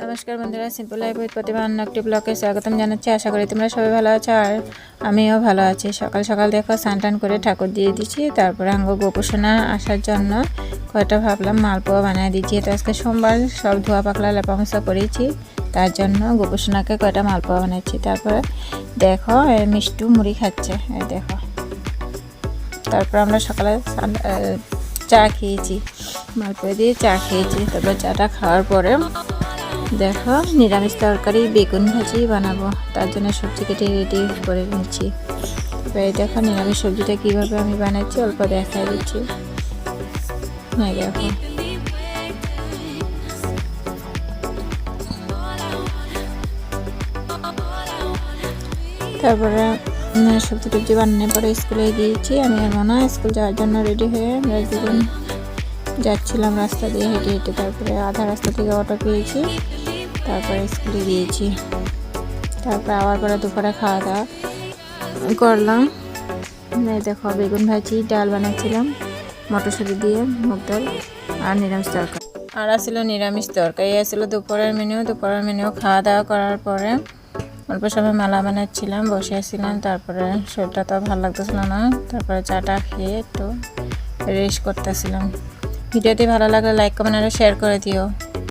নমস্কার বন্ধুরা, simple life with প্রতিভা অন্য একটি ব্লগে স্বাগতম জানাচ্ছি। আশা করি তোমরা সবাই ভালো আছো আর আমিও ভালো আছি। সকাল সকাল দেখো স্নান টান করে ঠাকুর দিয়ে দিচ্ছি, তারপরে আঙ্গ গোপোষণা আসার জন্য কয়টা ভাবলাম মালপোয়া বানিয়ে দিচ্ছি। তো আজকে সোমবার, সব ধোয়া পাকলা লেপামশা করেছি, তার জন্য গোপোষণাকে কয়টা মালপোয়া বানাচ্ছি। তারপরে দেখো মিষ্টু মুড়ি খাচ্ছে, এই দেখো। তারপর আমরা সকালে চা খেয়েছি, মালপোয়া দিয়ে চা খেয়েছি। তারপর চাটা খাওয়ার পরে দেখো নিরামিষ তরকারি বেগুন ভাজি বানাবো, তার জন্য সবজি কেটে রেডি করে নিচ্ছি। এবার দেখো নিরামিষ সবজিটা কীভাবে আমি বানাচ্ছি অল্প দেখাই দিচ্ছি। হ্যাঁ দেখো, তারপরে সবজি টবজি বানানোর পরে স্কুলে গিয়েছি। আমি আর মনে স্কুল যাওয়ার জন্য রেডি হয়ে আমরা দুজন যাচ্ছিলাম রাস্তা দিয়ে হেঁটে হেঁটে। তারপরে আধা রাস্তা থেকে অটো পেয়েছি, তারপরে স্কুলে গিয়েছি। তারপরে আবার পরে দুপুরে খাওয়া দাওয়া করলাম। দেখো বেগুন ভাজি, ডাল বানাচ্ছিলাম মটরশুঁটি দিয়ে, মুগ ডাল আর নিরামিষ তরকারি। আর আসলে নিরামিষ তরকারি আসলে দুপুরের মেনু খাওয়া দাওয়া করার পরে অল্প সময় মালা বানাচ্ছিলাম, বসে আসছিলাম। তারপরে শরীরটা তো ভালো লাগতেছিল না, তারপরে চাটা খেয়ে একটু রেস্ট করতেছিলাম। ভিডিওটি ভালো লাগলে লাইক কমেন্ট আর শেয়ার করে দিও।